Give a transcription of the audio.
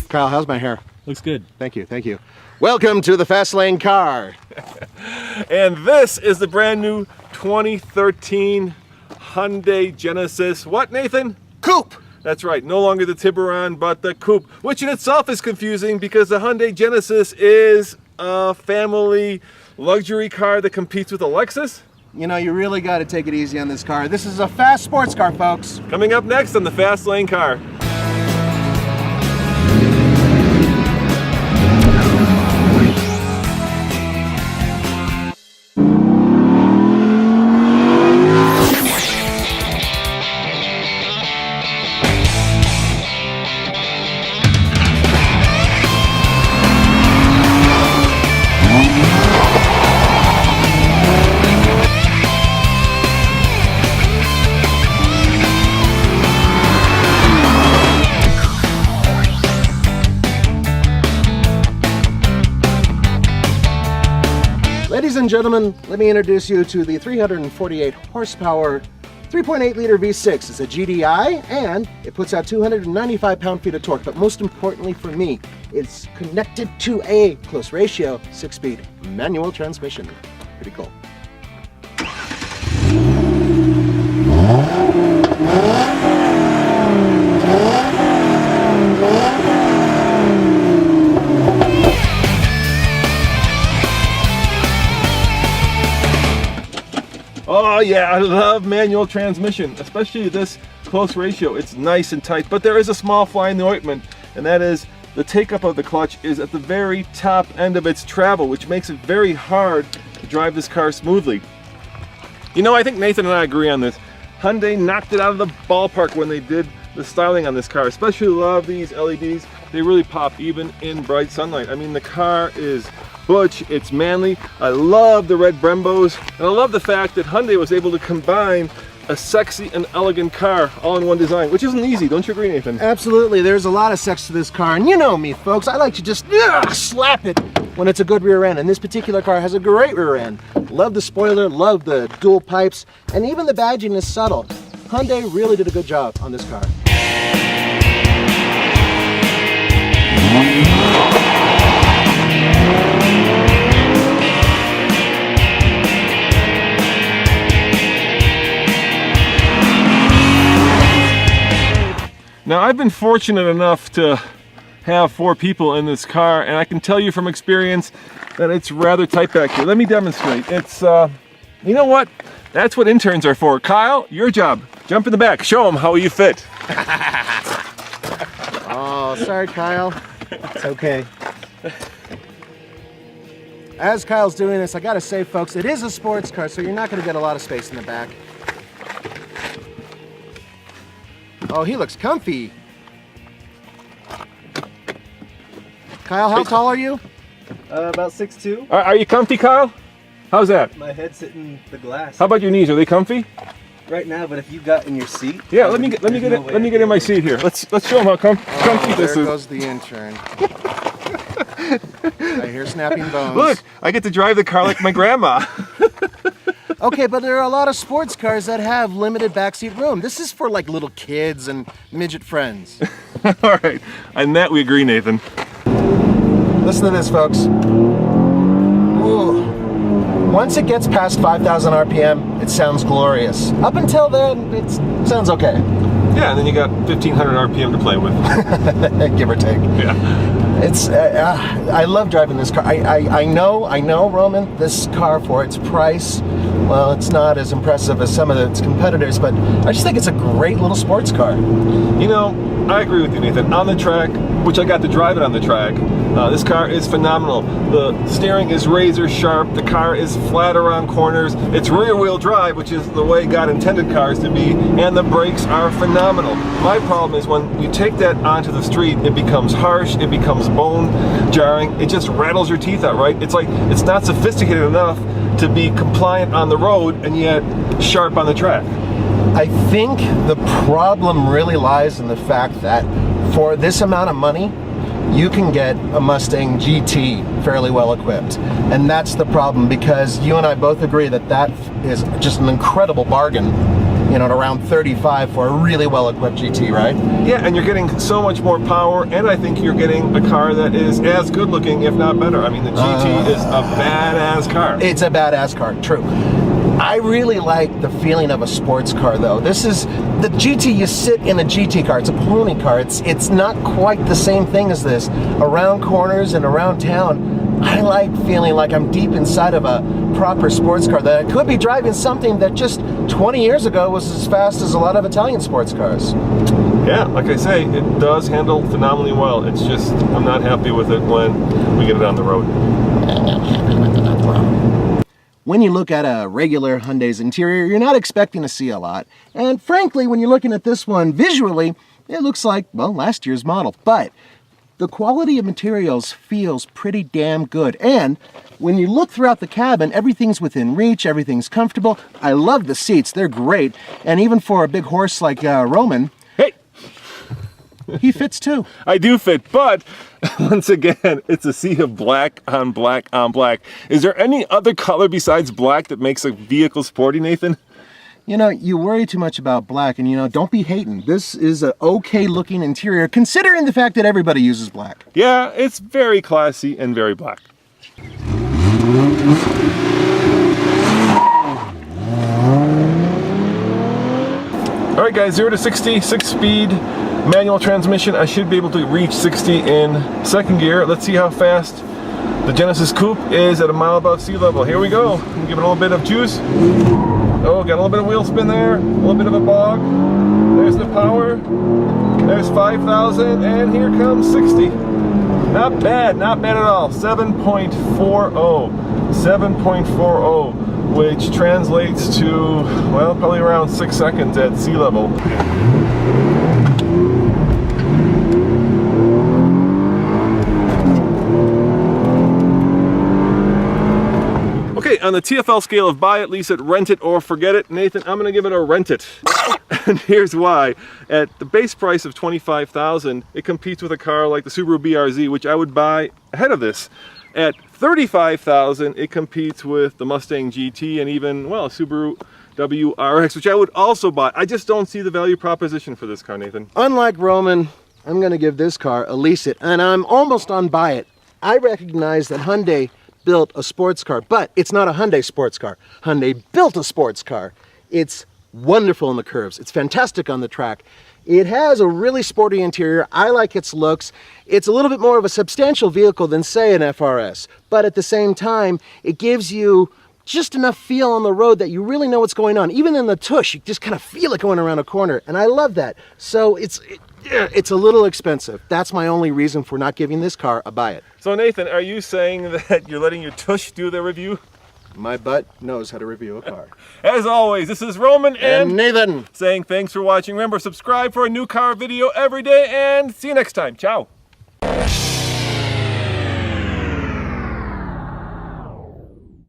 Kyle, how's my hair? Looks good. Thank you, thank you. Welcome to the Fast Lane car. And this is the brand new 2013 Hyundai Genesis. What, Nathan? Coupe. That's right, no longer the Tiburon, but the Coupe, which in itself is confusing because the Hyundai Genesis is a family luxury car that competes with a Lexus. You know, you really got to take it easy on this car. This is a fast sports car, folks. Coming up next on the Fast Lane car. Ladies and gentlemen, let me introduce you to the 348 horsepower 3.8 liter V6. It's a GDI and it puts out 295 pound-feet of torque, but most importantly for me, it's connected to a close ratio 6-speed manual transmission. Pretty cool. Oh yeah, I love manual transmission, especially this close ratio. It's nice and tight, but there is a small fly in the ointment, and that is the take-up of the clutch is at the very top end of its travel, which makes it very hard to drive this car smoothly. You know, I think Nathan and I agree on this. Hyundai knocked it out of the ballpark when they did the styling on this car. Especially love these LEDs. They really pop even in bright sunlight. I mean, the car is butch, it's manly. I love the red Brembos, and I love the fact that Hyundai was able to combine a sexy and elegant car all in one design, which isn't easy. Don't you agree, Nathan? Absolutely, there's a lot of sex to this car, and you know me, folks, I like to just slap it when it's a good rear end, and this particular car has a great rear end. Love the spoiler, love the dual pipes, and even the badging is subtle. Hyundai really did a good job on this car. Now, I've been fortunate enough to have 4 people in this car, and I can tell you from experience that it's rather tight back here. Let me demonstrate. It's, you know what? That's what interns are for. Kyle, your job. Jump in the back. Show them how you fit. Oh, sorry, Kyle. It's okay. As Kyle's doing this, I gotta say, folks, it is a sports car, so you're not gonna get a lot of space in the back. Oh, he looks comfy. Kyle, how tall are you? About 6'2". Are you comfy, Kyle? How's that? My head's hitting the glass. How about your knees? Are they comfy? Right now, but if you got in your seat. Yeah, let me get in my seat here. Let's show them how comfy this is. There goes the intern. I hear snapping bones. Look, I get to drive the car like my grandma. Okay, but there are a lot of sports cars that have limited backseat room. This is for like little kids and midget friends. All right, on that we agree, Nathan. Listen to this, folks. Ooh. Once it gets past 5,000 RPM, it sounds glorious. Up until then, it sounds okay. Yeah, and then you got 1,500 RPM to play with. Give or take. Yeah. It's, I love driving this car. I know, Roman, this car for its price, well, it's not as impressive as some of its competitors, but I just think it's a great little sports car. You know, I agree with you, Nathan. On the track, which I got to drive it on the track, this car is phenomenal. The steering is razor sharp, the car is flat around corners, it's rear wheel drive, which is the way God intended cars to be, and the brakes are phenomenal. My problem is when you take that onto the street, it becomes harsh, it becomes bone jarring, it just rattles your teeth out, right? It's like, it's not sophisticated enough to be compliant on the road and yet sharp on the track. I think the problem really lies in the fact that for this amount of money, you can get a Mustang GT fairly well equipped. And that's the problem, because you and I both agree that that is just an incredible bargain. you know, at around 35 for a really well-equipped GT, right? Yeah, and you're getting so much more power, and I think you're getting a car that is as good looking, if not better. I mean, the GT is a badass car. It's a badass car, true. I really like the feeling of a sports car, though. This is the GT. You sit in a GT car. It's a pony car. It's not quite the same thing as this. Around corners and around town, I like feeling like I'm deep inside of a proper sports car. That I could be driving something that just 20 years ago was as fast as a lot of Italian sports cars. Yeah, like I say, it does handle phenomenally well. It's just I'm not happy with it when we get it on the road. When you look at a regular Hyundai's interior, you're not expecting to see a lot. And frankly, when you're looking at this one visually, it looks like, well, last year's model. But the quality of materials feels pretty damn good. And when you look throughout the cabin, everything's within reach, everything's comfortable. I love the seats, they're great. And even for a big horse like Roman, hey, he fits too. I do fit, but once again, it's a sea of black on black on black. Is there any other color besides black that makes a vehicle sporty, Nathan? You know, you worry too much about black, and you know, don't be hating. This is an okay looking interior, considering the fact that everybody uses black. Yeah, it's very classy and very black. All right, guys, 0 to 60, 6-speed manual transmission. I should be able to reach 60 in second gear. Let's see how fast the Genesis Coupe is at a mile above sea level. Here we go. Give it a little bit of juice. Oh, got a little bit of wheel spin there, a little bit of a bog. There's the power. There's 5,000, and here comes 60. Not bad at all. 7.40, 7.40, which translates to, well, probably around 6 seconds at sea level. Okay, on the TFL scale of buy it, lease it, rent it, or forget it, Nathan, I'm gonna give it a rent it. And here's why. At the base price of $25,000, it competes with a car like the Subaru BRZ, which I would buy ahead of this. At $35,000, it competes with the Mustang GT and even, well, Subaru WRX, which I would also buy. I just don't see the value proposition for this car, Nathan. Unlike Roman, I'm gonna give this car a lease it, and I'm almost on buy it. I recognize that Hyundai built a sports car, but it's not a Hyundai sports car. Hyundai built a sports car. It's wonderful in the curves. It's fantastic on the track. It has a really sporty interior. I like its looks. It's a little bit more of a substantial vehicle than, say, an FRS, but at the same time, it gives you just enough feel on the road that you really know what's going on. Even in the tush, you just kind of feel it going around a corner, and I love that. So it's a little expensive. That's my only reason for not giving this car a buy it. So Nathan, are you saying that you're letting your tush do the review? My butt knows how to review a car. As always, this is Roman and Nathan saying thanks for watching. Remember, subscribe for a new car video every day, and see you next time. Ciao.